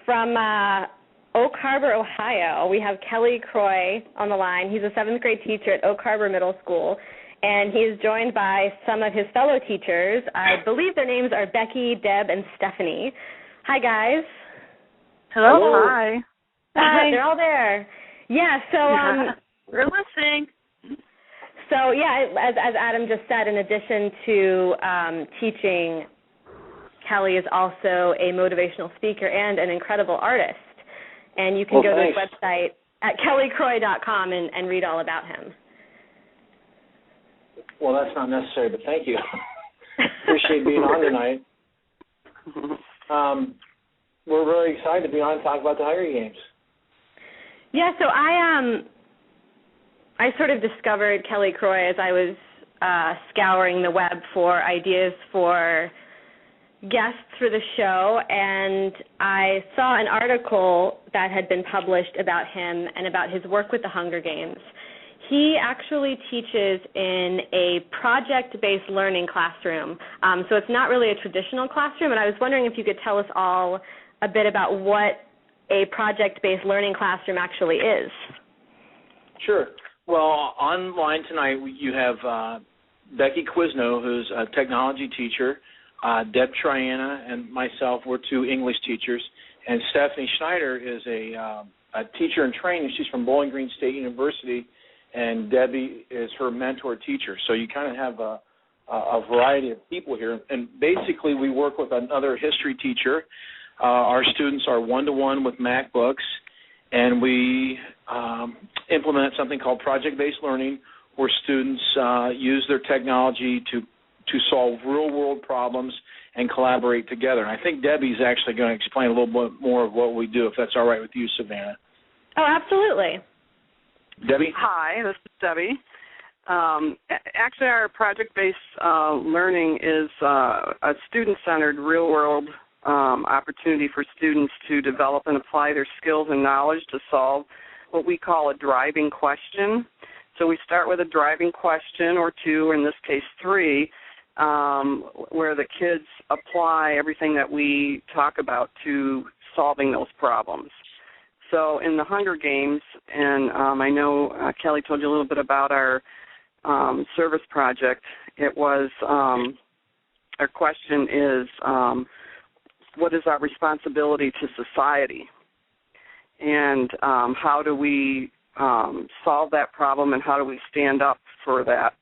from Oak Harbor, Ohio, we have Kelly Croy on the line. He's a 7th grade teacher at Oak Harbor Middle School, and he is joined by some of his fellow teachers. I believe their names are Becky, Deb, and Stephanie. Hi, guys. Hello. Hi. Hi. They're all there. Yeah, so we're listening. So, yeah, as Adam just said, in addition to teaching, Kelly is also a motivational speaker and an incredible artist. And you can go to his website at kellycroy.com and read all about him. Well, that's not necessary, but thank you. Appreciate being on tonight. We're very excited to be on and talk about the Hunger Games. Yeah, so I sort of discovered Kelly Croy as I was scouring the web for ideas for guests for the show, and I saw an article that had been published about him and about his work with the Hunger Games. He actually teaches in a project-based learning classroom, so it's not really a traditional classroom, and I was wondering if you could tell us all a bit about what a project-based learning classroom actually is. Sure. Well, online tonight you have Becky Quizno, who's a technology teacher, Deb Triana and myself, we're 2 English teachers, and Stephanie Schneider is a teacher in training. She's from Bowling Green State University, and Debbie is her mentor teacher. So you kind of have a variety of people here. And basically we work with another history teacher. Our students are one-to-one with MacBooks, and we implement something called project-based learning, where students use their technology to solve real-world problems and collaborate together. And I think Debbie's actually going to explain a little bit more of what we do, if that's all right with you, Savanna. Oh, absolutely. Debbie? Hi, this is Debbie. Actually, our project-based learning is a student-centered, real-world opportunity for students to develop and apply their skills and knowledge to solve what we call a driving question. So we start with a driving question or 2, or in this case 3, where the kids apply everything that we talk about to solving those problems. So in the Hunger Games, and I know Kelly told you a little bit about our service project, it was, our question is, what is our responsibility to society? And how do we solve that problem, and how do we stand up for that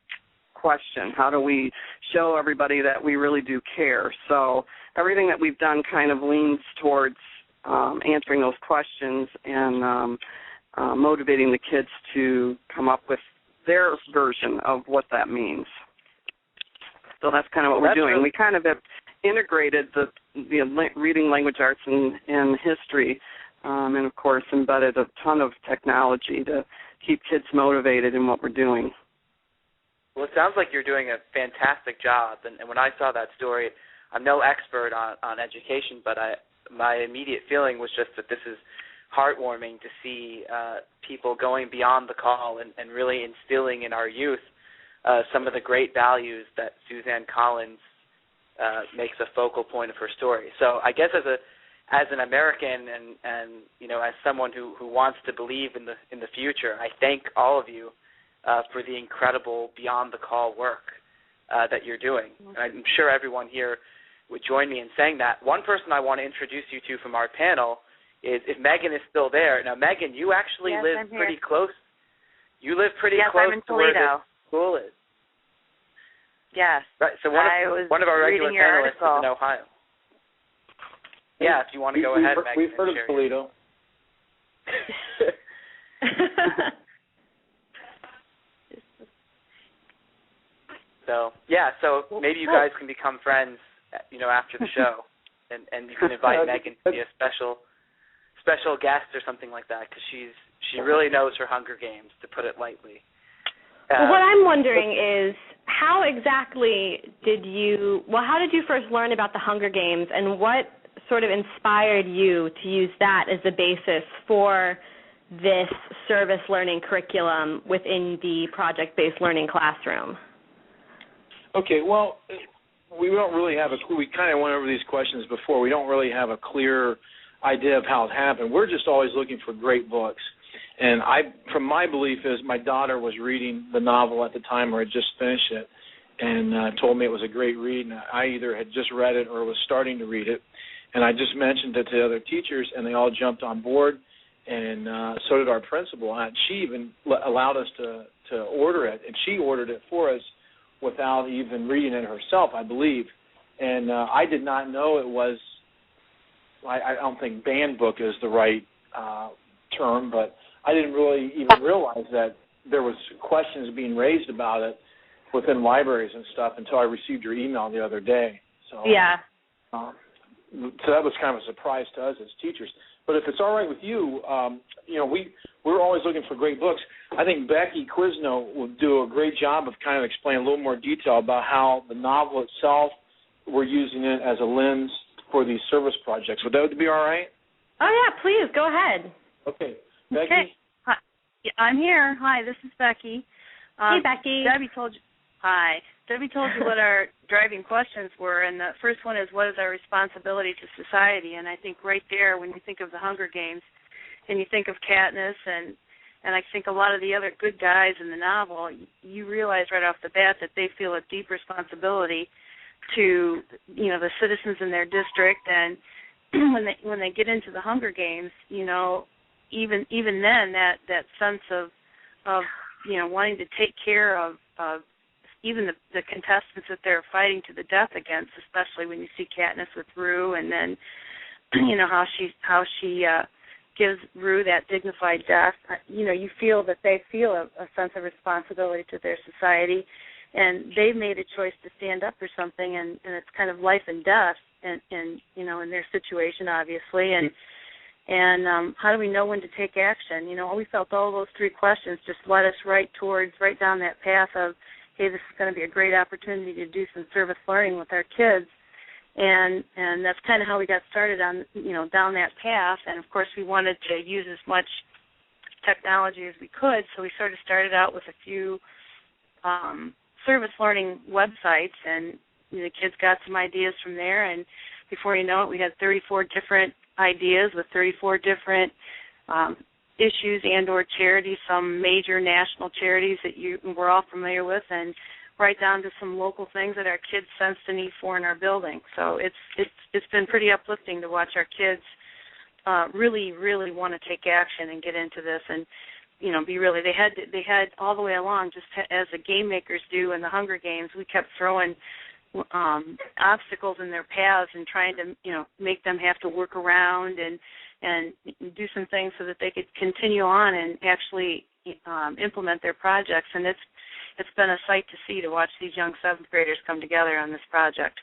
question? How do we show everybody that we really do care? So everything that we've done kind of leans towards answering those questions and motivating the kids to come up with their version of what that means. So that's kind of what we're doing. We kind of have integrated the reading, language arts, and history, and, of course, embedded a ton of technology to keep kids motivated in what we're doing. Well, it sounds like you're doing a fantastic job, and when I saw that story, I'm no expert on education, but my immediate feeling was just that this is heartwarming to see people going beyond the call and really instilling in our youth some of the great values that Suzanne Collins makes a focal point of her story. So I guess as an American and as someone who wants to believe in the future, I thank all of you for the incredible beyond the call work that you're doing. And I'm sure everyone here would join me in saying that. One person I want to introduce you to from our panel is, if Megan is still there. Now, Megan, you actually live pretty close. You live pretty close to where this school is. Yes. Right. So one of our regular panelists is in Ohio. Yeah, if you want to go ahead, Megan. We've heard of Toledo. So maybe you guys can become friends, after the show, and you can invite Megan to be a special guest or something like that, because she really knows her Hunger Games, to put it lightly. Well, what I'm wondering is, how exactly how did you first learn about the Hunger Games, and what sort of inspired you to use that as the basis for this service learning curriculum within the project-based learning classroom? Okay, well, we don't really have we kind of went over these questions before. We don't really have a clear idea of how it happened. We're just always looking for great books. And from my belief is my daughter was reading the novel at the time or had just finished it and told me it was a great read. And I either had just read it or was starting to read it. And I just mentioned it to other teachers, and they all jumped on board, and so did our principal. And she even allowed us to order it, and she ordered it for us without even reading it herself, I believe. And I did not know it was, I don't think banned book is the right term, but I didn't really even realize that there was questions being raised about it within libraries and stuff until I received your email the other day. So yeah. So that was kind of a surprise to us as teachers. But if it's all right with you, we're always looking for great books. I think Becky Quizno will do a great job of kind of explaining a little more detail about how the novel itself, we're using it as a lens for these service projects. Would that be all right? Oh, yeah, please, go ahead. Okay. Becky? Okay. Hi. Yeah, I'm here. Hi, this is Becky. Hey, Becky. Debbie told you what our driving questions were, and the first one is, what is our responsibility to society? And I think right there, when you think of the Hunger Games and you think of Katniss and I think a lot of the other good guys in the novel, you realize right off the bat that they feel a deep responsibility to, the citizens in their district. And when they get into the Hunger Games, even then that sense of wanting to take care of even the contestants that they're fighting to the death against, especially when you see Katniss with Rue, and then how she gives Rue that dignified death. You feel that they feel a sense of responsibility to their society, and they've made a choice to stand up for something, and it's kind of life and death, in their situation, obviously, and how do we know when to take action? We felt all those three questions just led us right down that path of, hey, this is going to be a great opportunity to do some service learning with our kids, and that's kind of how we got started on, down that path. And of course, we wanted to use as much technology as we could, so we sort of started out with a few service learning websites, and the kids got some ideas from there, and before you know it, we had 34 different ideas with 34 different issues and or charities, some major national charities that we're all familiar with, and right down to some local things that our kids sense the need for in our building. So it's been pretty uplifting to watch our kids really, really want to take action and get into this, and be really, they had all the way along, just as the game makers do in the Hunger Games, we kept throwing obstacles in their paths and trying to make them have to work around and do some things so that they could continue on and actually implement their projects. And it's been a sight to see, to watch these young seventh graders come together on this project.